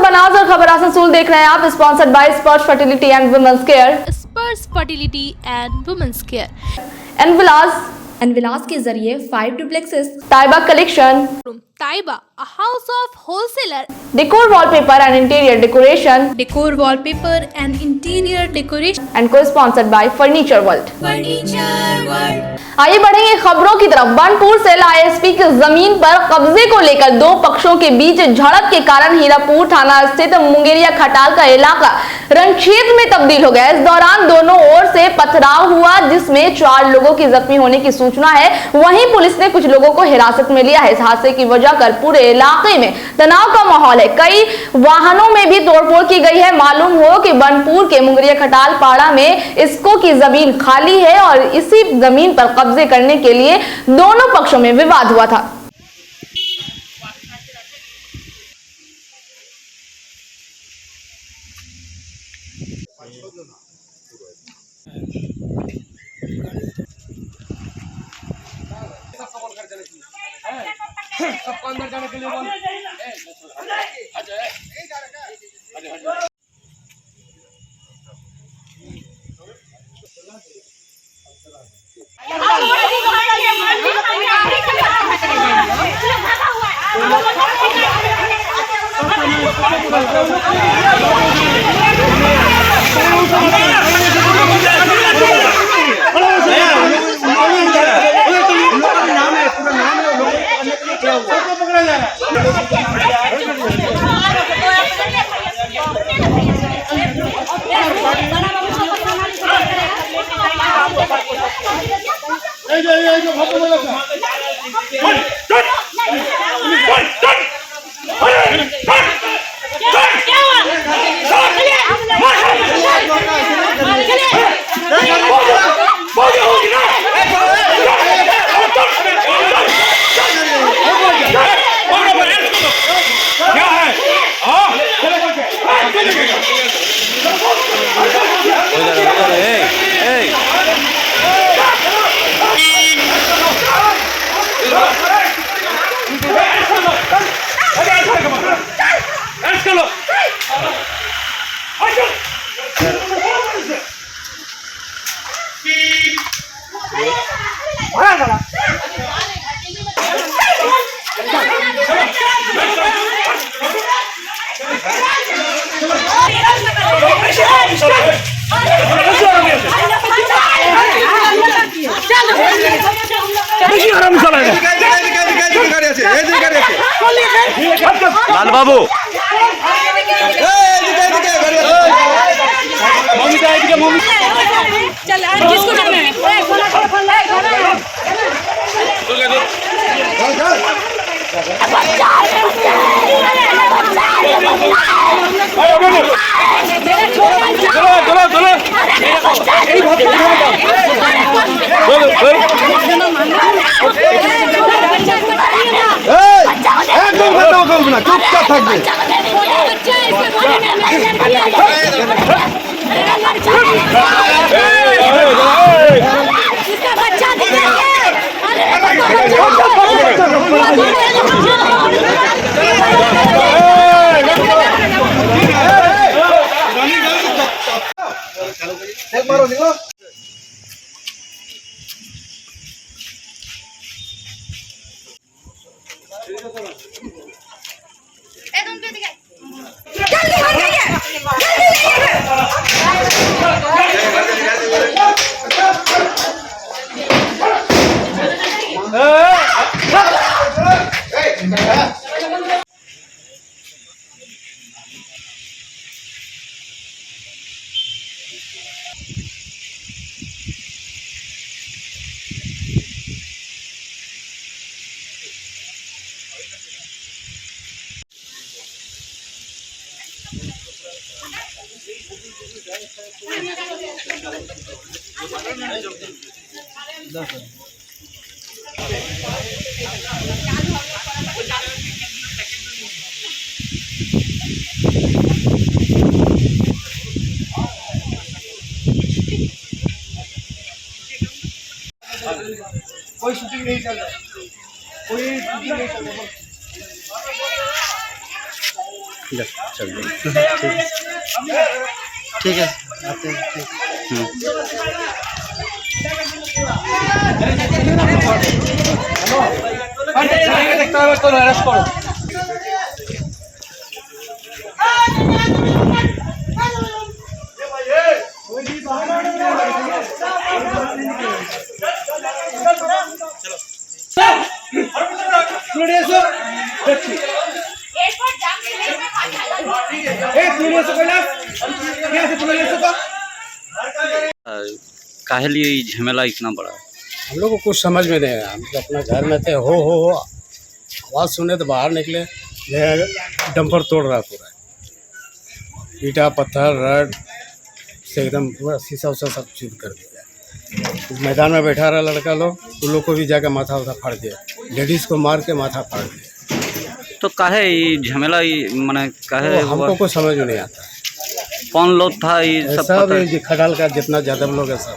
बनाज और खबर आसनसोल देख रहे हैं आप। Sponsored by Sparsh fertility and women's care. Sparsh fertility and women's care एनविलास के जरिए 5 duplexes, Taiba collection, Taiba, a house of wholesaler, decor wallpaper and interior decoration, decor wallpaper and interior decoration, and को sponsored by Furniture World. furniture world। आइए बढ़ेंगे खबरों की तरफ। Burnpur cell ISP की जमीन पर कब्जे को लेकर दो पक्षों के बीच झड़प के कारण हीरापुर थाना स्थित मुंगेरिया खटाल का इलाका रणक्षेत्र में तब्दील हो गया। इस दौरान दोनों ओर से पथराव हुआ, जिसमें 4 लोगों की जख्मी होने की सूचना है। वहीं पुलिस ने कुछ लोगों को हिरासत में लिया है। इस हादसे की वजह कर पूरे इलाके में तनाव का माहौल है। कई वाहनों में भी तोड़फोड़ की गई है। मालूम हो कि बनपुर के मुंगेरिया खटाल पाड़ा में इसको की जमीन खाली है और इसी जमीन पर कब्जे करने के लिए दोनों पक्षों में विवाद हुआ था। सबको अंदर जाने के लिए बोल। लाल बाबू চুপচাপ থাকবে। कोई शूटिंग नहीं चल रहा, कोई शूटिंग नहीं चल रहा। चल ठीक है आते हैं ठीक। देखता है तो अरेस्ट करो। काहे लिए ये झमेला इतना बड़ा? हम लोग को कुछ समझ में नहीं आया। हम तो अपना घर में थे, हो आवाज़ सुने तो बाहर निकले, डंपर तोड़ रहा पूरा, ईटा पत्थर रड से एकदम पूरा शीशा उसा सब चूर कर दिया। उस मैदान में बैठा रहा लड़का लोग, उन लोग को भी जाकर माथा उथा फाड़ दिया, लेडीज़ को मार के माथा फाड़ दिया। तो काहे ये झमेला माने काहे तो हमको कुछ समझ में नहीं आता। कौन लोग था ये सब सब पता ये खटाल का जितना यादव लोग है सब,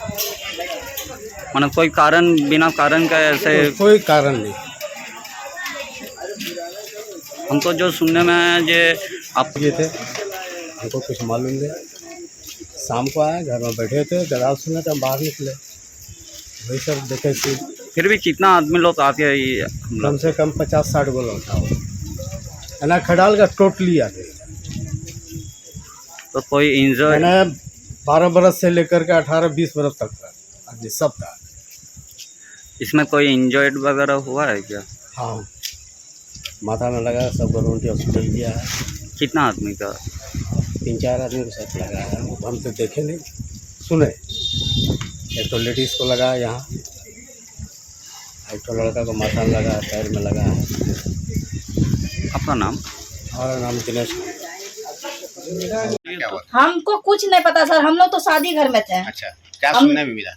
माने कोई कारण बिना कारण का ऐसे? कोई कारण नहीं। हमको जो सुनने में है जे आप ये थे, हमको कुछ मालूम नहीं। शाम को आए, घर में बैठे थे, गराज सुने तो हम बाहर निकले, वही सब देखे सी। फिर भी कितना आदमी लोग आके ये कम से कम 50-60 गो लौटा हो है ना, खटाल का टोटली आदमी। तो कोई इंजर? मैंने 12 बरस से लेकर के 18-20 बरस तक का आदमी सब था। इसमें कोई इंजर्ड वगैरह हुआ है क्या? हाँ, माथा में लगा, सब गवर्नमेंट हॉस्पिटल गया है। कितना आदमी का? 3-4 आदमी को साथ लगा है, हम तो देखे नहीं सुने। एक तो लेडीज़ को लगा यहाँ, एक तो लड़का को माथा में लगा, पैर में लगा है। आपका नाम? और नाम दिनेश। हमको कुछ नहीं पता सर, हम लोग तो शादी घर में थे। अच्छा, क्या सुनने में मिला?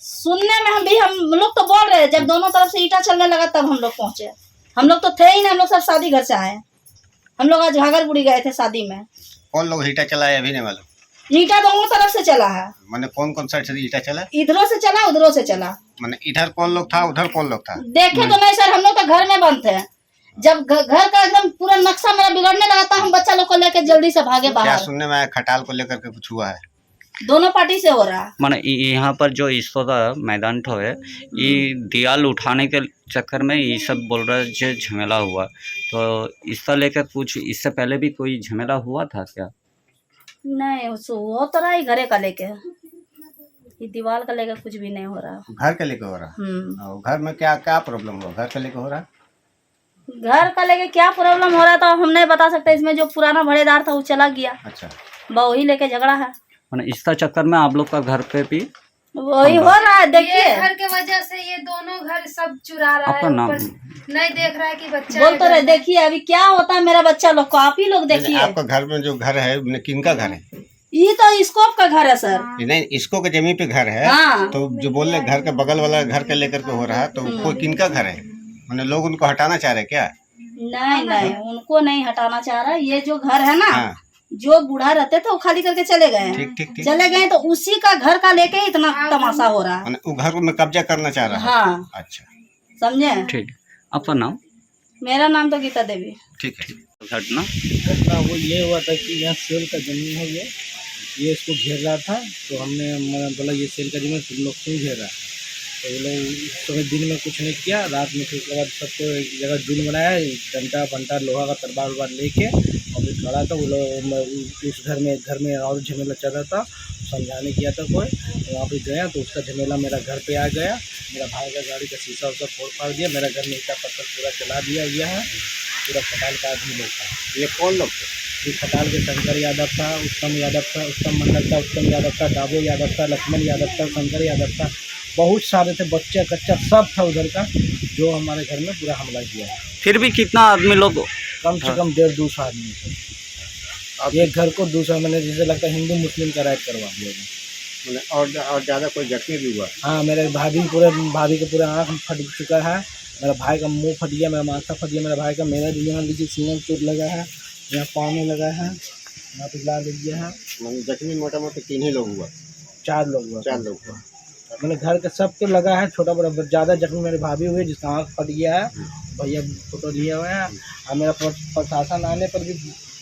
सुनने में हम लोग तो बोल रहे, जब दोनों तरफ से ईटा चलने लगा तब हम लोग पहुंचे। हम लोग तो थे ही नहीं, हम लोग सब शादी घर से आए। हम लोग आज घाघरपुरी गए थे शादी में। कौन लोग ईटा चलाए अभी नहीं मालूम? ईटा दोनों तरफ से चला है। मैंने कौन कौन साइड से ईटा चला? इधरों से चला, उधरों से चला। मैंने इधर कौन लोग था, उधर कौन लोग था? देखे तो नहीं सर, हम लोग तो घर में बंद थे। जब घर का एकदम पूरा नक्शा मेरा बिगड़ने लगा था, हम बच्चा लोग को लेकर जल्दी से भागे क्या बाहर। सुनने में आया खटाल को लेकर के कुछ हुआ है? दोनों पार्टी से हो रहा है। माने यहाँ पर जो इसका मैदान ठो है, ये दीवाल उठाने के चक्कर में ये सब बोल रहा है जो झमेला हुआ। तो इसका लेकर कुछ इससे पहले भी कोई झमेला हुआ था क्या? नहीं, वो तो रहा ही घरे का लेके, ये दीवार का लेकर कुछ भी नहीं हो रहा। घर के लेके हो रहा? और घर में क्या क्या प्रॉब्लम हुआ? घर के लेके हो रहा? घर का लेके क्या प्रॉब्लम हो रहा था हम नहीं बता सकते। इसमें जो पुराना भड़ेदार था वो चला गया। अच्छा, वही लेके झगड़ा है। माने इसका चक्कर में आप लोग का घर पे भी वही हो रहा है। देखिए, घर के वजह से ये दोनों घर सब चुरा रहा आपका है। नाम? ऊपर नहीं देख रहा है कि बच्चा बोल तो रहे, देखिए अभी क्या होता है मेरा बच्चा लोग को, आप ही लोग देखिए। आपका घर में जो घर है किनका घर है? ये तो स्कोप का घर है सर। नहीं, इसको के जमीन पे घर है। हाँ। तो जो बोल रहे घर के बगल वाला घर के लेकर के हो रहा है, तो कोई किनका घर है? मैंने लोग उनको हटाना चाह रहे क्या? नहीं, उनको नहीं हटाना चाह रहा। ये जो घर है ना, हाँ। जो बूढ़ा रहते थे वो खाली करके चले गए। ठीक। चले गए तो उसी का घर का लेके इतना तमाशा हो रहा है। मैंने वो घर में कब्जा करना चाह रहा है। हाँ, अच्छा, समझे। ठीक। आपका नाम? मेरा नाम तो गीता देवी। ठीक है। घटना वो ये हुआ था कि यहाँ सेल का जमीन है, ये इसको घेर रहा था। तो हमने बोला ये सेल का जमीन तुम लोग क्यों घेर रहा है? तो बोले सुबह दिन में कुछ नहीं किया, रात में फिर उसके बाद सबको एक जगह जुल बनाया, डंडा फंटा लोहा का तरबार वरबार लेके और फिर खड़ा था। वो लोग उस घर में और झमेला चल रहा था, समझाने किया था कोई, तो वहाँ पे गया तो उसका झमेला मेरा घर पे आ गया। मेरा भाई का गाड़ी का शीशा उसा फोड़ फाड़ दिया, मेरा घर में ईटा पत्थर पूरा चला दिया गया है। पूरा खटाल का आदमी लोग था। ये कौन लोग थे? ये खटाल के शंकर यादव था, उत्तम यादव था, उत्तम मंडल था, उत्तम यादव था, डाबो यादव था, लक्ष्मण यादव था, शंकर यादव था, बहुत सारे थे, बच्चा कच्चा सब था उधर का, जो हमारे घर में पूरा हमला किया है। फिर भी कितना आदमी लोग? कम से कम 150-200 आदमी थे। एक घर को 200, मैंने जैसे लगता है हिंदू मुस्लिम का राइट करवा दिया। और ज़्यादा कोई जख्मी भी हुआ? हाँ, मेरे भाभी के पूरे आँख फट चुका है, मेरा भाई का मुंह फट गया, मेरा माथा फट गया, मेरा भाई का मेरा भी यहाँ लीजिए सीने में चोट लगा है, यहाँ पाँव में लगा है, यहाँ पे ला गया है। जख्मी मोटा मोटा 3 ही लोग हुआ? 4 लोग हुआ। 4 लोग हुआ। मैंने घर के सब पे लगा है, छोटा बड़ा। ज़्यादा जख्मी मेरे भाभी हुए जिसका आँख फट गया है, भैया फोटो लिए हुए हैं। और मेरा प्रशासन आने पर भी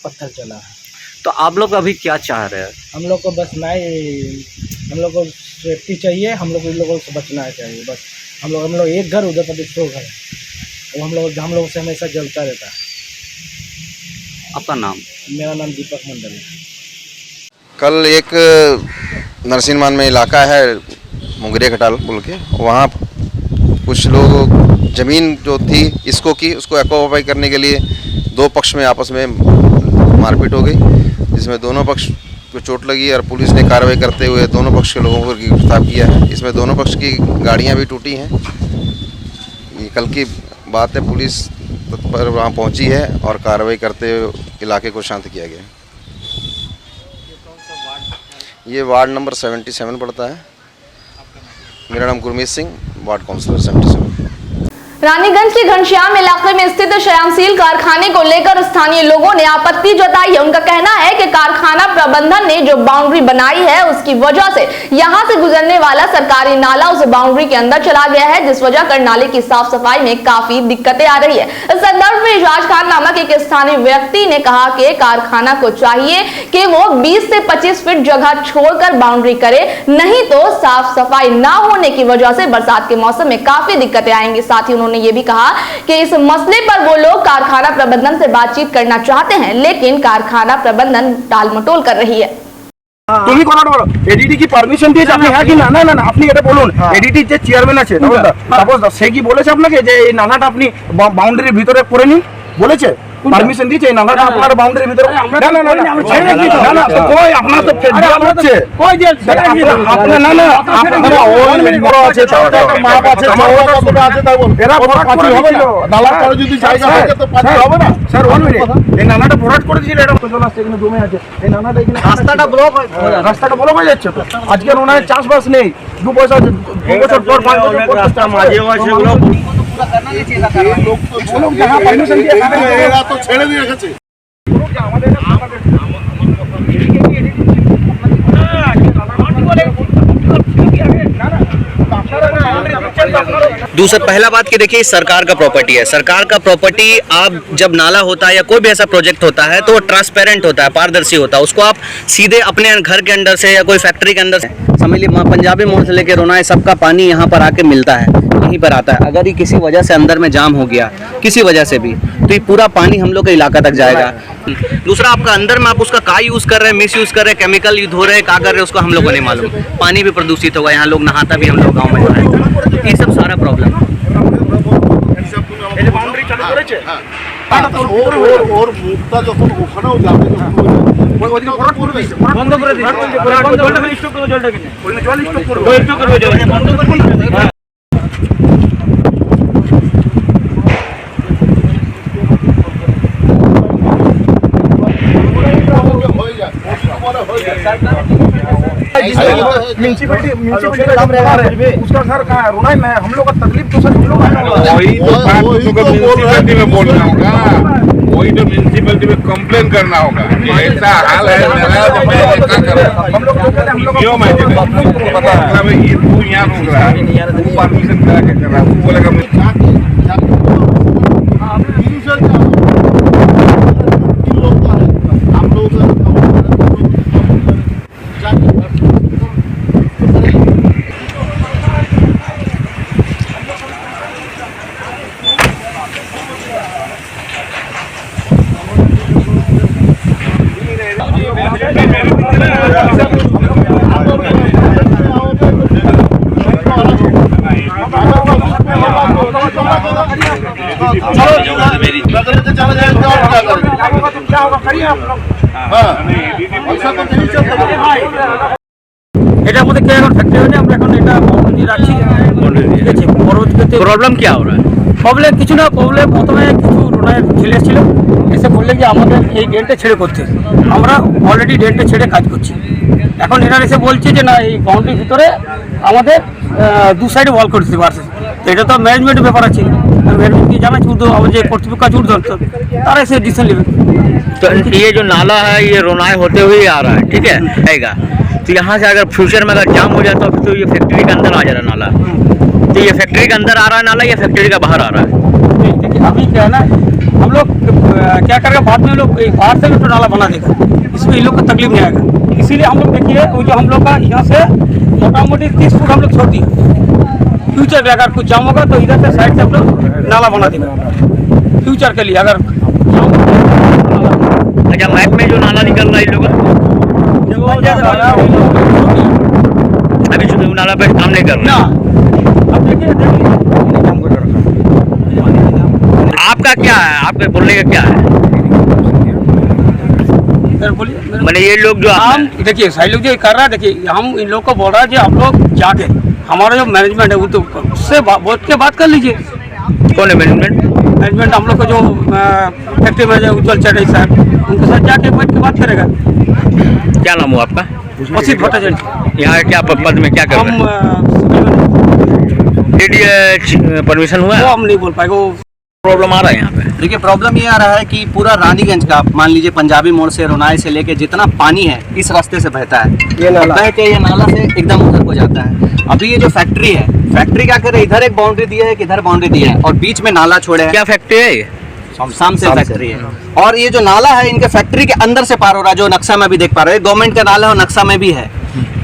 पत्थर चला है। तो आप लोग अभी क्या चाह रहे हैं? हम लोग को बस हम लोग को सेफ्टी चाहिए, हम लोग इन लोगों से बचना चाहिए बस। हम लोग एक घर उधर पर 2 घर, वो हम लोग से हमेशा जलता रहता है। आपका नाम? मेरा नाम दीपक मंडल है। कल एक नरसिंहमान में इलाका है मुंगरिया खटाल बोल के, वहाँ कुछ लोग ज़मीन जो थी इसको एक्वापाई करने के लिए 2 पक्ष में आपस में मारपीट हो गई, जिसमें दोनों पक्ष को चोट लगी और पुलिस ने कार्रवाई करते हुए दोनों पक्ष के लोगों को गिरफ्तार किया है। इसमें दोनों पक्ष की गाड़ियाँ भी टूटी हैं। ये कल की बात है, पुलिस तत्पर वहाँ पहुँची है और कार्रवाई करते हुए इलाके को शांत किया गया। ये वार्ड नंबर 77 पड़ता है। मेरा नाम गुरमीत सिंह, वार्ड काउंसलर 77। रानीगंज के घनश्याम इलाके में स्थित शयामशील कारखाने को लेकर स्थानीय लोगों ने आपत्ति जताई है। उनका कहना है कि कारखाना प्रबंधन ने जो बाउंड्री बनाई है उसकी वजह से यहां से गुजरने वाला सरकारी नाला उस बाउंड्री के अंदर चला गया है, जिस वजह कर नाले की साफ सफाई में काफी दिक्कतें आ रही है। इस संदर्भ में इजाज खान नामक एक स्थानीय व्यक्ति ने कहा कि कारखाना को चाहिए कि वो 20 से 25 फीट जगह छोड़कर बाउंड्री करे, नहीं तो साफ सफाई ना होने की वजह से बरसात के मौसम में काफी दिक्कतें आएंगी। साथ ही उन्होंने ये भी कहा कि इस मसले पर वो लोग कारखाना प्रबंधन से बातचीत करना चाहते हैं, लेकिन कारखाना प्रबंधन टालमटोल कर रही है। তুমি কথাটা বলো, এডিটি কি পারমিশন দিয়েছে আপনি? হ্যাঁ কি না? না না, আপনি এটা বলুন। এডিটি যে চেয়ারম্যান আছে সাপোজ, সে কি বলেছে আপনাকে যে এই নালাটা আপনি বাউন্ডারির ভিতরে করে নিন? বলেছে? পারমিশন দিয়েছে এই নালাটা আপনার বাউন্ডারির ভিতরে? না না না না, কই আপনার তো জেল হচ্ছে, কই জেল? আপনার না না, আপনার ওই বড় আছে, মাপ আছে, ছোট আছে, তাই বল। এরা ভরাট করে দিয়েছিল নালার পরে, যদি জায়গা থাকে তো পাঁচ হবে না স্যার। 1 মিনিট, এই নালাটা ভরাট করে দিয়েছিল, এটা কজন আছে এখানে জমে আছে, এই নালাটা এখানে রাস্তাটা ব্লক হয়ে যাচ্ছে। তো আজকে ওনার চাষবাস নেই, 2 বছর পর 5 বছর পর মাঝে মাঝে গুলো লোক তো পারমিশন দিয়ে এরা তো ছেড়ে দিয়ে গেছে। दूसरा पहला बात कि देखिए सरकार का प्रॉपर्टी है। सरकार का प्रॉपर्टी आप जब नाला होता है या कोई भी ऐसा प्रोजेक्ट होता है तो वो ट्रांसपेरेंट होता है, पारदर्शी होता है। उसको आप सीधे अपने घर के अंदर से या कोई फैक्ट्री के अंदर से, समझ लीजिए पंजाबी मोड़ से लेकर रोनाई सबका पानी यहाँ पर आके मिलता है, यहीं पर आता है। अगर ये किसी वजह से अंदर में जाम हो गया, किसी वजह से भी, तो ये पूरा पानी हम लोग के इलाका तक जाएगा। दूसरा, आपका अंदर में आप उसका का यूज़ कर रहे हैं, मिस यूज़ कर रहे हैं, केमिकल धो रहे हैं, क्या कर रहे हैं, उसको हम लोग को नहीं मालूम। पानी भी प्रदूषित होगा, यहाँ लोग नहाता भी हम लोग गाँव में है, ये सब सारा प्रॉब्लम। বাউন্ডারি চালু করেছে, ওর মুখটা যখন ওখানেও যাবে ওইদিকে ভরাট করে দিয়েছে, বন্ধ করে দিয়েছে, জলটা স্টক করবে, জলটা কিনে ওইখানে জল স্টক করবে, স্টক করবে, জল বন্ধ করবে। म्यूनसिपलिटी का काम रहा है उसका सर कहाँ है? रोनाई में हम लोग का तकलीफ तो सर हम लोग वही तो बात म्यूनसिपलिटी में बोलना होगा, वही तो म्यूनसिपलिटी में कंप्लेन करना होगा कि ऐसा हाल है मेरा, तो मैं क्या करूँ? हम लोग क्यों मैं पता है ये तू यहाँ रुक रहा है, तू परमिशन करा के कर रहा है, तू बोलेगा এটা আমাদের কে এখন ফ্যাক্টরি হয়নি, আমরা এখন এটা বন্ধ রাখছি। ঠিক আছে, পরবর্তীতে प्रॉब्लम क्या हो रहा है? প্রবলেম কিছু না, প্রবলেম প্রথমে কিছু রোনায় ছেলে ছিল, এসে বললে যে আমাদের এই ড্রেনটা ছেড়ে করতে, আমরা অলরেডি ড্রেনটা ছেড়ে কাজ করছি। এখন এরা এসে বলছে যে না এই বাউন্ডারির ভিতরে আমাদের 2 সাইডে ওয়াল করতে পারছে। তো এটা তো ম্যানেজমেন্টের ব্যাপার আছে, ম্যানেজমেন্টকে জানাচ্ছি, আমাদের যে কর্তৃপক্ষ আছে ঊর্ধ্বতন, তারা এসে ডিসিশন নেবে। तो ये जो नाला है ये रोनाई होते हुए आ रहा है, ठीक है, आएगा। तो यहाँ से अगर फ्यूचर में अगर जाम हो जाता तो ये फैक्ट्री के अंदर आ जा रहा नाला, तो कि ये फैक्ट्री के अंदर आ रहा है नाला या फैक्ट्री का बाहर आ रहा है? देखिए अभी क्या है ना, हम लोग क्या करेंगे बाद में, लोग बाहर से भी तो नाला बना देगा, इसमें इन लोग को तकलीफ नहीं आएगा। इसीलिए हम लोग देखिए वो जो हम लोग का यहाँ से मोटा मोटी 30 फुट हम लोग छोड़ दिए। फ्यूचर में अगर कुछ जाम होगा तो इधर से साइड से हम लोग नाला बना देगा फ्यूचर के लिए। अगर अच्छा, मैप में जो नाला निकल रहा है इन लोग अभी जो नाला पे काम नहीं कर रहे हैं। अब देखिए आपका क्या है, आपके बोलने का क्या है? बोलिए। मैंने ये लोग जो हम देखिए साइड लोग जो कर रहा है, देखिए हम इन लोग को बोल रहा है कि आप लोग जाके हमारा जो मैनेजमेंट है वो तो उससे बोल के बात कर लीजिए। कौन है मैनेजमेंट? हम लोग को जो फैक्ट्री मैनेजर उज्जवल चौधरी साहब, उनके साथ जाके बैठ के बात करेगा। क्या नाम हुआ आपका? वसीत भट्टाचार्य। यहाँ क्या पद में क्या कर रहे हैं? परमिशन हुआ? वो हम नहीं बोल पाएगा। वो प्रॉब्लम आ रहा है यहाँ पे। देखिए प्रॉब्लम ये आ रहा है कि पूरा रानीगंज का मान लीजिए पंजाबी मोड़ से रोनाई से लेके जितना पानी है इस रास्ते से बहता है, ये नाला से एकदम उधर को जाता है। अभी ये जो फैक्ट्री है, फैक्ट्री क्या करे, इधर एक बाउंड्री दिया है, इधर बाउंड्री दिया है और बीच में नाला छोड़े है। क्या फैक्ट्री है ये? सामसेल फैक्ट्री है। और ये जो नाला है इनके फैक्ट्री के अंदर से पार हो रहा है, जो नक्शा में भी देख पा रहे हैं। गवर्नमेंट का नाला है और नक्शा में भी है।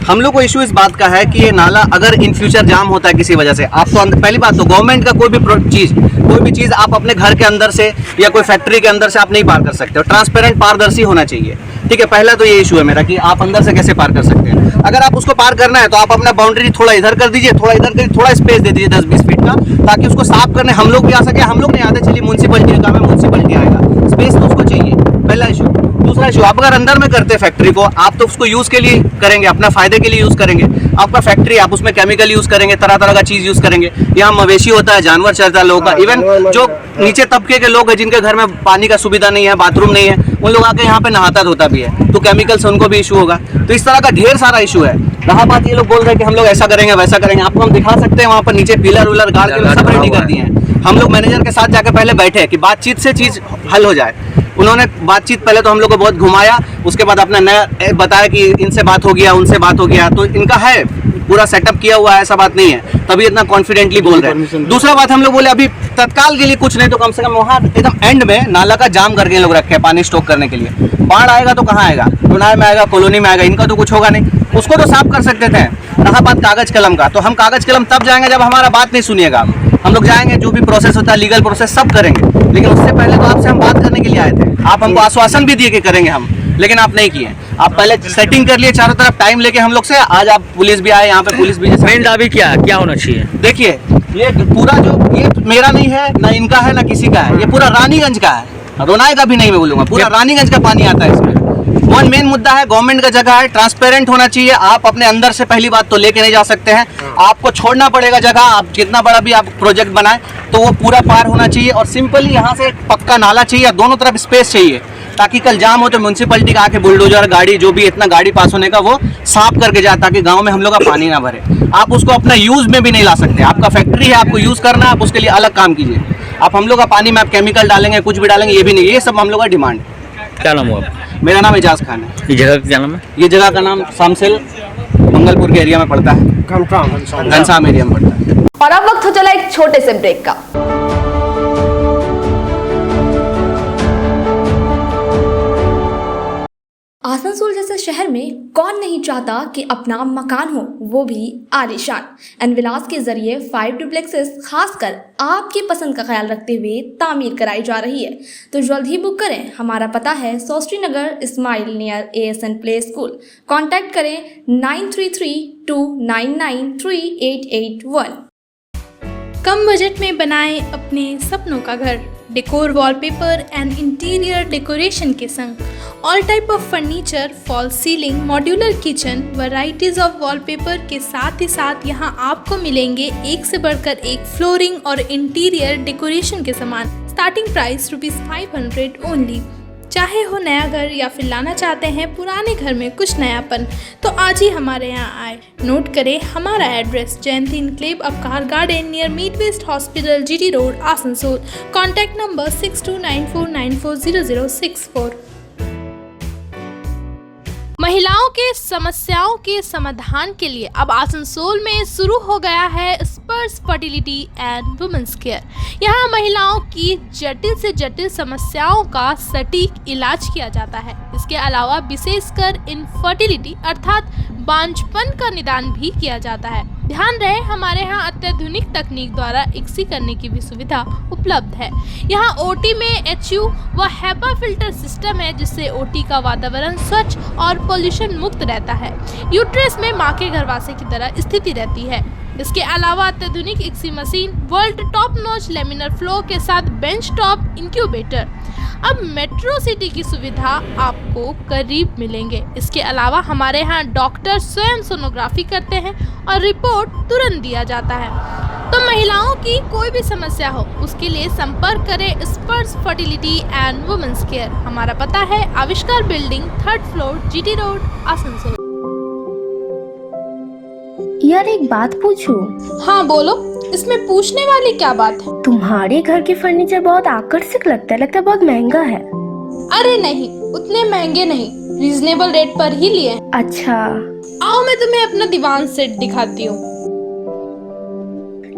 हम लोग को इशू इस बात का है कि ये नाला अगर इन फ्यूचर जाम होता है किसी वजह से, आप तो पहली बात तो गवर्नमेंट का कोई भी चीज़ आप अपने घर के अंदर से या कोई फैक्ट्री के अंदर से आप नहीं पार कर सकते हो। ट्रांसपेरेंट पारदर्शी होना चाहिए। ठीक है, पहला तो ये इशू है मेरा कि आप अंदर से कैसे पार कर सकते हैं। अगर आप उसको पार करना है तो आप अपना बाउंड्री थोड़ा इधर कर दीजिए, थोड़ा इधर कर, थोड़ा स्पेस दे दीजिए 10-20 फीट का, ताकि उसको साफ करने हम लोग भी आ सके। हम लोग नहीं आते, चलिए म्यूनसिपलिटी का काम है, म्यूनसिपलिटी आएगा, स्पेस तो उसको चाहिए, पहला इशू। दूसरा इशू, आप अगर अंदर में करते फैक्ट्री को, आप तो उसको यूज के लिए करेंगे, अपना फायदे के लिए यूज करेंगे। आपका फैक्ट्री, आप उसमें केमिकल यूज करेंगे, तरह तरह का चीज यूज करेंगे। यहाँ मवेशी होता है, जानवर चरता है लोगों का। इवन जो नीचे तबके के लोग हैं जिनके घर में पानी का सुविधा नहीं है, बाथरूम नहीं है, उन लोग आके यहाँ पे नहाता धोता भी है, तो केमिकल से उनको भी इशू होगा। तो इस तरह का ढेर सारा इशू है। रहा बात, ये लोग बोल रहे हैं कि हम लोग ऐसा करेंगे वैसा करेंगे, आपको हम दिखा सकते हैं। वहाँ पर नीचे पिलर उलर गाड़ के सब रेडी कर दिए हैं। हम लोग मैनेजर के साथ जाकर पहले बैठे कि बातचीत से चीज हल हो जाए। उन्होंने बातचीत पहले तो हम लोग को बहुत घुमाया, उसके बाद अपना नया बताया कि इनसे बात हो गया, उनसे बात हो गया, तो इनका है पूरा सेटअप किया हुआ है, ऐसा बात नहीं है, तभी इतना कॉन्फिडेंटली बोल रहे हैं। दूसरा बात, हम लोग बोले अभी तत्काल के लिए कुछ नहीं तो कम से कम वहाँ एकदम एंड में नाला का जाम करके लोग रखे हैं पानी स्टॉक करने के लिए। बाढ़ आएगा तो कहाँ आएगा, रोनाई में आएगा, कॉलोनी में आएगा, इनका तो कुछ होगा नहीं, उसको तो साफ कर सकते थे। रहा बात कागज कलम का, तो हम कागज कलम तब जाएंगे जब हमारा बात नहीं सुनिएगा। हम लोग जाएंगे, जो भी प्रोसेस होता है लीगल प्रोसेस सब करेंगे, लेकिन उससे पहले तो आपसे हम बात करने के लिए आए थे। आप हमको आश्वासन भी दिए कि करेंगे हम, लेकिन आप नहीं किए। आप पहले सेटिंग कर लिए चारों तरफ टाइम लेके हम लोग से। आज आप पुलिस भी आए, यहाँ पे पुलिस भी। मेन दावी क्या है, क्या होना चाहिए? देखिए ये पूरा जो ये मेरा नहीं है, ना इनका है, ना किसी का है, ये पूरा रानीगंज का है, रोनाई का भी नहीं मैं बोलूंगा, पूरा रानीगंज का पानी आता है इसमें। वन मेन मुद्दा है, गवर्नमेंट का जगह है, ट्रांसपेरेंट होना चाहिए। आप अपने अंदर से पहली बात तो लेके नहीं जा सकते हैं, आपको छोड़ना पड़ेगा जगह। आप जितना बड़ा भी आप प्रोजेक्ट बनाए तो वो पूरा पार होना चाहिए, और सिंपली यहाँ से पक्का नाला चाहिए, दोनों तरफ स्पेस चाहिए, ताकि कल जाम हो तो म्यूनसिपलिटी का आके बुलडोजर गाड़ी जो भी इतना गाड़ी पास होने का वो साफ करके जाए, ताकि गांव में हम लोग का पानी ना भरे। आप उसको अपना यूज में भी नहीं ला सकते। आपका फैक्ट्री है, आपको यूज करना है, आप उसके लिए अलग काम कीजिए। आप हम लोग का पानी में आप केमिकल डालेंगे, कुछ भी डालेंगे, ये भी नहीं। ये सब हम लोग का डिमांड है। क्या नाम हुआ? मेरा नाम एजाज खान है। ये जगह का क्या नाम है? ये जगह का नाम सामसेल मंगलपुर के एरिया में पड़ता है, घनश्याम एरिया में पड़ता है। और अब वक्त हो चला एक छोटे से ब्रेक का। आसनसोल जैसे शहर में कौन नहीं चाहता कि अपना मकान हो, वो भी आलीशान। एनविलास के जरिए 5 डुप्लेक्सेस खासकर आपकी पसंद का ख्याल रखते हुए तामीर कराई जा रही है, तो जल्द ही बुक करें। हमारा पता है सोस्ट्री नगर, इस्माइल near ASN play school. Contact करें 9332993881। कम बजट में बनाएं अपने सपनों का घर। Decor, wallpaper and interior decoration के संग all type of furniture, fall ceiling, modular kitchen, varieties of wallpaper के साथ ही साथ यहाँ आपको मिलेंगे एक से बढ़कर एक फ्लोरिंग और इंटीरियर डेकोरेशन के सामान। Starting price ₹500 only. चाहे हो नया घर या फिर लाना चाहते हैं पुराने घर में कुछ नयापन, तो आज ही हमारे यहाँ आए। नोट करें हमारा एड्रेस, जयंती इनक्लेव अपकार गार्डन नियर मीट वेस्ट hospital, GT road, Asansol. Contact number 6294940064। महिलाओं के समस्याओं के समाधान के लिए अब आसनसोल में शुरू हो गया है स्पर्श फर्टिलिटी एंड वुमेन्स केयर। यहाँ महिलाओं की जटिल से जटिल समस्याओं का सटीक इलाज किया जाता है। इसके अलावा विशेषकर इनफर्टिलिटी अर्थात बांझपन का निदान भी किया जाता है। ध्यान रहे, हमारे यहाँ अत्याधुनिक तकनीक द्वारा इक्सी करने की भी सुविधा उपलब्ध है। यहाँ ओटी में HU व हेपा फिल्टर सिस्टम है, जिससे ओटी का वातावरण स्वच्छ और पोल्यूशन मुक्त रहता है। यूट्रस में माँ के गर्भाशय की तरह स्थिति रहती है। इसके अलावा अत्याधुनिक ICSI machine, world top notch laminar flow के साथ बेंच टॉप इंक्यूबेटर। अब मेट्रो सिटी की सुविधा आपको करीब मिलेंगे। इसके अलावा हमारे यहाँ डॉक्टर स्वयं सोनोग्राफी करते हैं और रिपोर्ट तुरंत दिया जाता है। तो महिलाओं की कोई भी समस्या हो, उसके लिए संपर्क करें स्पर्श फर्टिलिटी एंड वुमेन्स केयर। हमारा पता है आविष्कार building, 3rd floor, GT road, Asansol. यार एक बात पूछूं? हाँ बोलो, इसमें पूछने वाली क्या बात है? तुम्हारे घर के फर्नीचर बहुत आकर्षक लगता है बहुत महंगा है। अरे नहीं, उतने महंगे नहीं, रीजनेबल रेट पर ही लिए। अच्छा, आओ मैं तुम्हें अपना दीवान सेट दिखाती हूँ।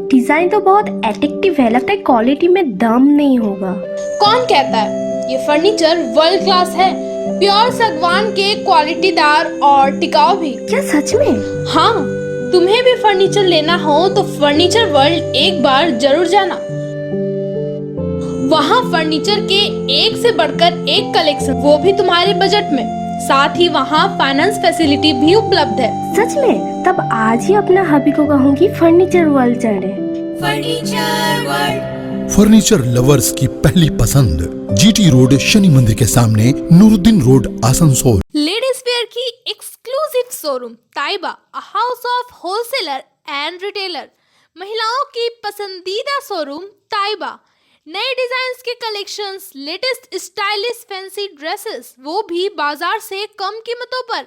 डिजाइन तो बहुत एट्रैक्टिव है, लगता है क्वालिटी में दम नहीं होगा। कौन कहता है? ये फर्नीचर वर्ल्ड क्लास है, प्योर सागवान के, क्वालिटीदार और टिकाऊ भी। क्या सच में? हाँ, तुम्हें भी फर्नीचर लेना हो तो फर्नीचर वर्ल्ड एक बार जरूर जाना। वहाँ फर्नीचर के एक से बढ़कर एक कलेक्शन, वो भी तुम्हारे बजट में। साथ ही वहाँ फाइनेंस फैसिलिटी भी उपलब्ध है। सच में? तब आज ही अपना हबी को कहूँगी फर्नीचर वर्ल्ड चले। फर्नीचर वर्ल्ड, फर्नीचर लवर्स की पहली पसंद, GT रोड, शनि मंदिर के सामने, Nooruddin road, Asansol. Ladies wear की exclusive showroom Taiba, a house of wholesaler and retailer. महिलाओं की पसंदीदा शोरूम ताइबा, नए डिजाइन्स के collections, latest stylish fancy dresses, वो भी बाजार से कम कीमतों पर।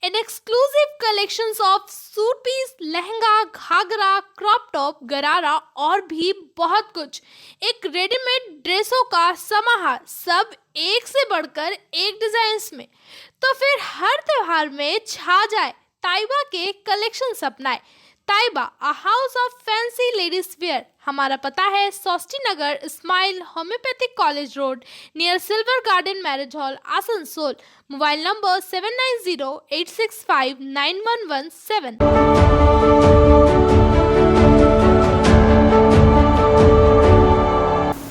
An exclusive collections of suit piece, lehenga, घाघरा, क्रॉप टॉप, गरारा और भी बहुत कुछ। एक रेडीमेड ड्रेसों का समाहार, सब एक से बढ़कर एक डिजाइन्स में। तो फिर हर त्योहार में छा जाए ताइबा के कलेक्शंस अपनाए। Taiba, a house of fancy ladies wear. हमारा पता है सोस्टी नगर, स्माइल homeopathic college road, near silver garden marriage hall, Asansol. Mobile number 7908659117।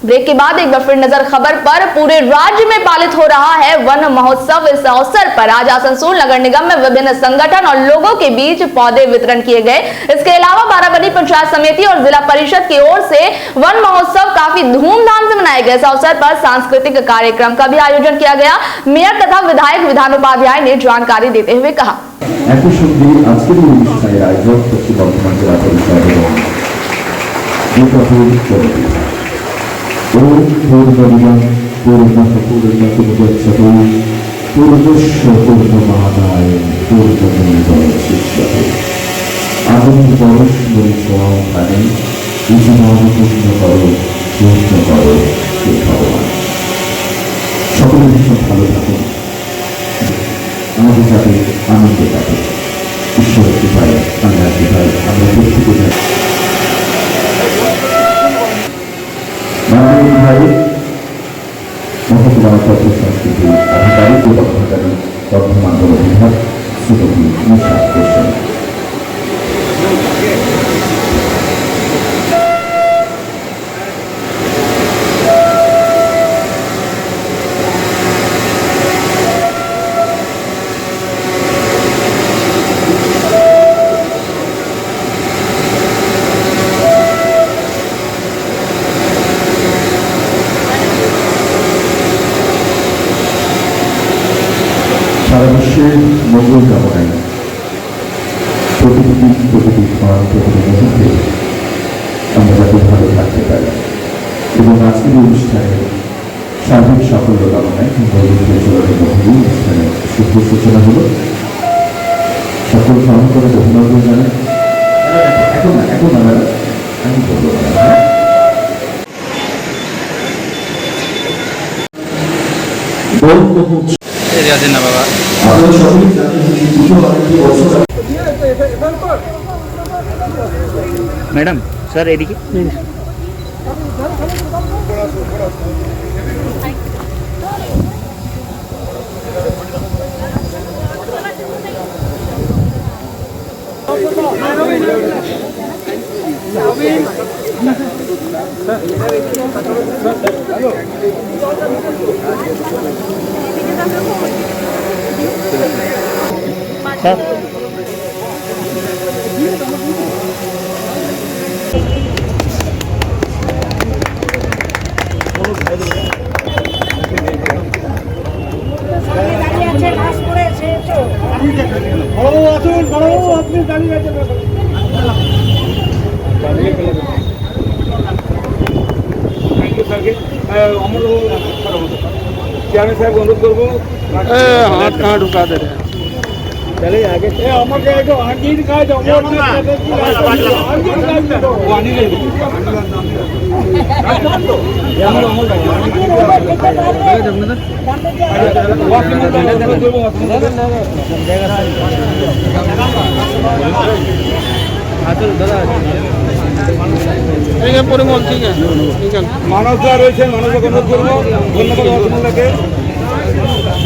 Break के बाद एक बार फिर नजर खबर पर। पूरे राज्य में पालित हो रहा है वन महोत्सव। इस अवसर पर आज आसनसोल नगर निगम में विभिन्न संगठन और लोगों के बीच पौधे वितरण किए गए। इसके अलावा बाराबनी पंचायत समिति और जिला परिषद की ओर से वन महोत्सव काफी धूमधाम से मनाया गया। इस अवसर पर सांस्कृतिक कार्यक्रम का भी आयोजन किया गया। मेयर तथा विधायक विधान उपाध्याय ने जानकारी देते हुए कहा, সকলের ভীষণ ভালো থাকুন, আমাদের সাথে আনন্দে কাটে। ঈশ্বরের কৃপায়, আল্লাহর কৃপায় আমরা উপস্থিত হই। মাননীয় বিধায়ক মহকুমা তথ্য সংস্কৃতি আধিকারিক ও কর্মচারী বর্ধমান বিভাগ শ্রীমতী নিশা গোস্বামী। সারা বিশ্বের মঙ্গল কামনায় প্রতিটি দিন, প্রতিটি ক্ষণ, প্রতিটি মুহূর্তে আমরা যাতে ভালো থাকতে পারি এবং আজকের অনুষ্ঠানে সার্বিক সাফল্য কামনায় অনুষ্ঠানে শুভ সূচনা হলো। সকল স্মরণ করে অভিনন্দন জানাই। এখন আমি বলবো আপনারা সকলেই জানেন मैडम सर एडी की साहब अनुरोध करबो हाथ कहाँ ढुका दे रहे हैं चले आगे अमर के जो आंटी दिखाए जो পরিমল ঠিক আছে মানব দা রয়েছে মানব অনুরোধ করবো ধন্যবাদ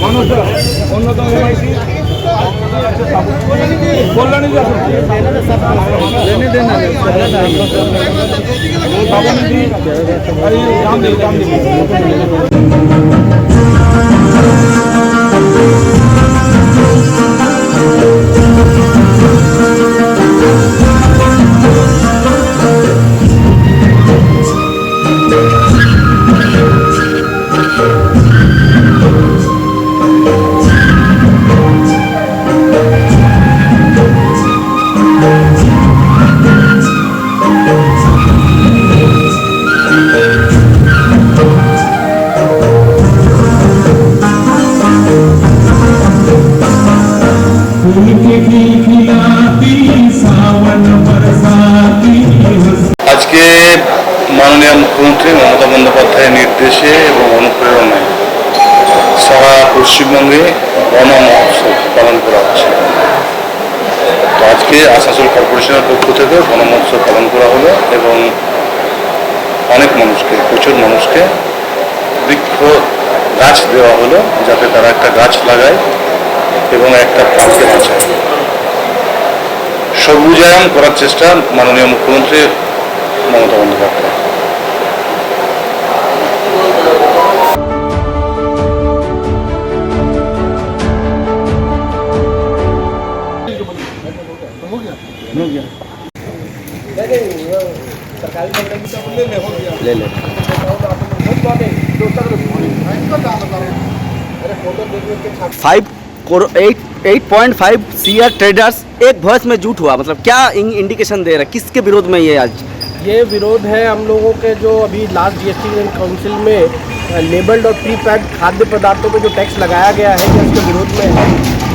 মানুষ অন্যতম এমআইসি কল্যাণী আজকে মাননীয় মুখ্যমন্ত্রী মমতা বন্দ্যোপাধ্যায়ের নির্দেশে এবং অনুপ্রেরণায় সারা পশ্চিমবঙ্গে বন মহোৎসব পালন করা হচ্ছে। তো আজকে আসানসোল কর্পোরেশনের পক্ষ থেকে বন মহোৎসব পালন করা হলো এবং অনেক মানুষকে প্রচুর মানুষকে বৃক্ষ গাছ দেওয়া হলো যাতে তারা একটা গাছ লাগায় এবং একটা প্রাণকে বাঁচায়। সবুজায়ন করার চেষ্টা মাননীয় মুখ্যমন্ত্রী মমতা বন্দ্যোপাধ্যায়। ले ले 8.5 सीआर ट्रेडर्स एक वॉइस में जुट हुआ, मतलब क्या इंडिकेशन दे रहा है, किसके विरोध में ये आज? ये विरोध है हम लोगों के जो अभी लास्ट जीएसटी काउंसिल में लेबल्ड और प्री पैक्ड खाद्य पदार्थों पे जो टैक्स लगाया गया है ये उसके विरोध में है।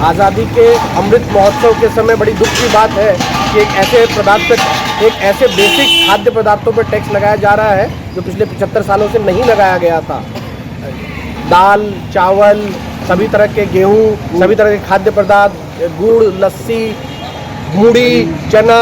आज़ादी के अमृत महोत्सव के समय बड़ी दुख की बात है कि एक ऐसे पदार्थ पर एक ऐसे बेसिक खाद्य पदार्थों पर टैक्स लगाया जा रहा है जो पिछले 75 सालों से नहीं लगाया गया था। दाल, चावल, सभी तरह के गेहूँ, सभी तरह के खाद्य पदार्थ, गुड़, लस्सी, मूढ़ी, चना,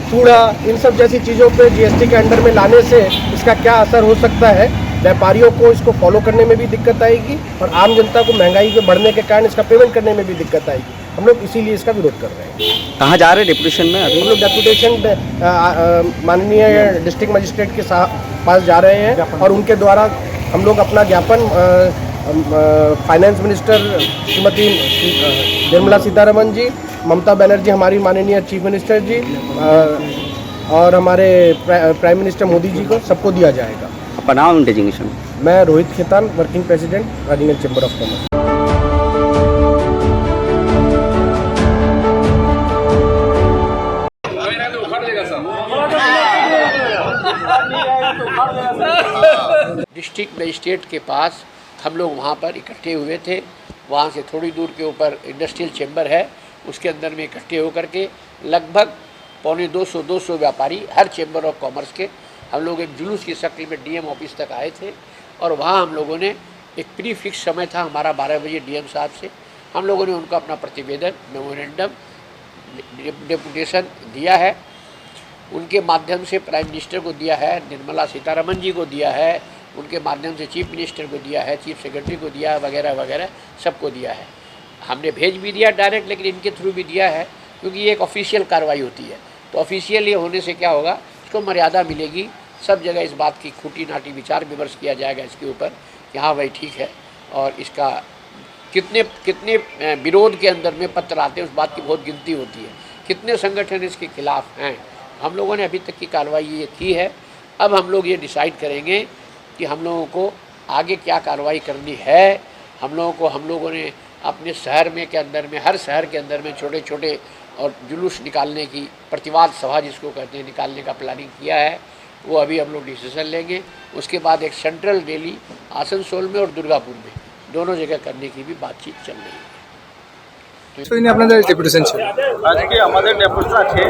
चूड़ा, इन सब जैसी चीज़ों पे जीएसटी के अंडर में लाने से इसका क्या असर हो सकता है। व्यापारियों को इसको फॉलो करने में भी दिक्कत आएगी और आम जनता को महंगाई के बढ़ने के कारण इसका पेमेंट करने में भी दिक्कत आएगी। हम लोग इसीलिए इसका विरोध कर रहे हैं। कहाँ जा रहे हैं डेपुटेशन में? हम लोग डेपुटेशन माननीय डिस्ट्रिक्ट मजिस्ट्रेट के पास जा रहे हैं और उनके द्वारा हम लोग अपना ज्ञापन फाइनेंस मिनिस्टर श्रीमती निर्मला सीतारमण जी, ममता बनर्जी हमारी माननीय चीफ मिनिस्टर जी और हमारे प्राइम मिनिस्टर मोदी जी को सबको दिया जाएगा। आपका नाम डेजिग्नेशन? मैं Rohit Khetan, working president Rajnagar chamber of commerce. District magistrate के पास हम लोग वहाँ पर इकट्ठे हुए थे। वहाँ से थोड़ी दूर के ऊपर इंडस्ट्रियल चैम्बर है, उसके अंदर में इकट्ठे होकर के लगभग 250 व्यापारी हर चैम्बर ऑफ कॉमर्स के हम लोग एक जुलूस की शक्ल में डीएम ऑफिस तक आए थे और वहाँ हम लोगों ने एक प्री फिक्स समय था हमारा 12 बजे डीएम साहब से, हम लोगों ने उनको अपना प्रतिवेदन मेमोरेंडम डेपुटेशन दिया है उनके माध्यम से प्राइम मिनिस्टर को दिया है, निर्मला सीतारमण जी को दिया है, उनके माध्यम से चीफ मिनिस्टर को दिया है, चीफ सेक्रेटरी को दिया है, वगैरह वगैरह सबको दिया है। हमने भेज भी दिया डायरेक्ट, लेकिन इनके थ्रू भी दिया है, क्योंकि ये एक ऑफिशियल कार्रवाई होती है। तो ऑफिशियल ये होने से क्या होगा, इसको मर्यादा मिलेगी। सब जगह इस बात की खूटी नाटी विचार विमर्श किया जाएगा इसके ऊपर कि हाँ भाई ठीक है, और इसका कितने विरोध के अंदर में पत्र आते हैं उस बात की बहुत गिनती होती है, कितने संगठन इसके खिलाफ हैं। हम लोगों ने अभी तक की कार्रवाई ये की है। अब हम लोग ये डिसाइड करेंगे कि हम लोगों को आगे क्या कार्रवाई करनी है। हम लोगों ने अपने शहर में के अंदर में, हर शहर के अंदर में छोटे छोटे और जुलूस निकालने की, प्रतिवाद सभा जिसको कहते हैं, निकालने का प्लानिंग किया है। वो अभी हम लोग डिसीजन लेंगे। उसके बाद एक सेंट्रल रैली आसनसोल में और दुर्गापुर में दोनों जगह करने की भी बातचीत चल रही है। আপনাদের ডেপুটেশন ছিল আজকে আমাদের ডেপুটেশন আছে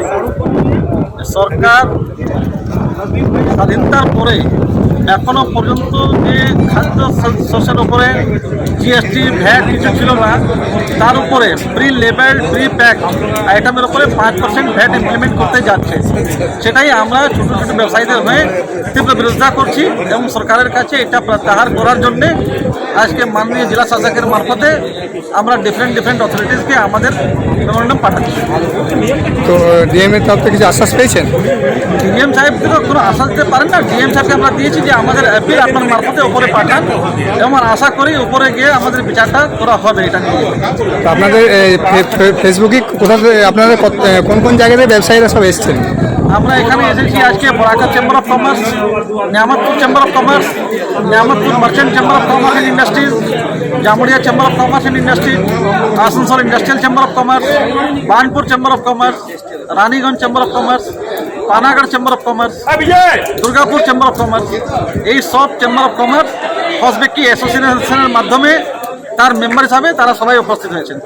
সরকার স্বাধীনতার পরে এখনো পর্যন্ত যে খাদ্য শস্যের উপরে জিএসটি ভ্যাট কিছু ছিল না, তার উপরে প্রি লেবেল প্রি প্যাক আইটেমের উপরে 5% ভ্যাট ইমপ্লিমেন্ট করতে যাচ্ছে। সেটাই আমরা ছোটো ছোটো ব্যবসায়ীদের হয়ে তীব্র বিরোধিতা করছি এবং সরকারের কাছে এটা প্রত্যাহার করার জন্যে আজকে মাননীয় জেলা শাসকের মারফতে আমরা ডিফারেন্ট অথরিটিসকে আমাদের মেমোরেন্ডাম পাঠাচ্ছি। তো ডিএম এর তরফ থেকে কিছু আশ্বাস পেয়েছেন? ডিএম সাহেব তো কোনো আশ্বাস দিতে পারেন না। ডিএম সাহেবকে আমরা দিয়েছি যে আমাদের অ্যাপিল আপনার মারফতে উপরে পাঠান এবং আশা করি উপরে গিয়ে আমাদের বিচারটা করা হবে এটা নিয়ে। তো আপনাদের ফেসবুকে কোথা আপনাদের কোন কোন জায়গাতে ব্যবসায়ীরা সব এসেছেন? আমরা এখানে এসেছি আজকে বরাকা chamber of commerce, Niamatpur chamber of commerce, Niamatpur merchant chamber of commerce and industries, Jamuria chamber of commerce and industries, Asansol industrial chamber of commerce, Burnpur chamber of commerce, Raniganj chamber of commerce, Panagarh chamber of commerce, Durgapur chamber of commerce, এই সব chamber of commerce হসবেকি অ্যাসোসিয়েশনের মাধ্যমে তার member হিসাবে তারা সবাই উপস্থিত হয়েছেন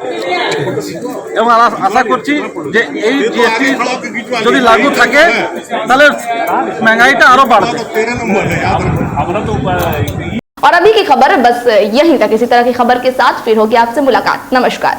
এবং আশা করছি যে এই জিএসটি যদি লাগু থাকে তাহলে महंगाईটা আরো বাড়বে। और अभी की खबर बस यहीं तक। इसी तरह की खबर के साथ फिर होगी आपसे मुलाकात। नमस्कार।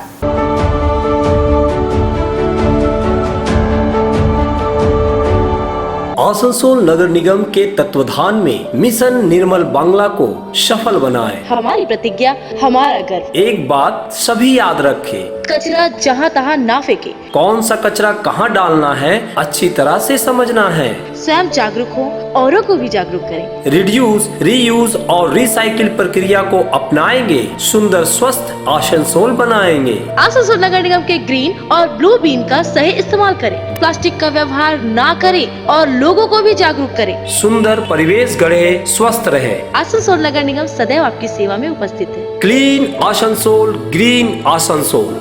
आसनसोल नगर निगम के तत्वाधान में मिशन निर्मल बांग्ला को सफल बनाएं। हमारी प्रतिज्ञा, हमारा गर्व। एक बात सभी याद रखें, कचरा जहाँ तहाँ ना फेंके। कौन सा कचरा कहाँ डालना है अच्छी तरह से समझना है। स्वयं जागरूक हो, औरों को भी जागरूक करें। रिड्यूस, रीयूज और रिसाइकिल प्रक्रिया को अपनाएंगे, सुंदर स्वस्थ आसनसोल बनाएंगे। आसनसोल नगर निगम के ग्रीन और ब्लू बीन का सही इस्तेमाल करें, प्लास्टिक का व्यवहार ना करें और लोगों को भी जागरूक करें। सुंदर परिवेश गढ़े, स्वस्थ रहे। आसनसोल नगर निगम सदैव आपकी सेवा में उपस्थित है। Clean Asansol, green Asansol.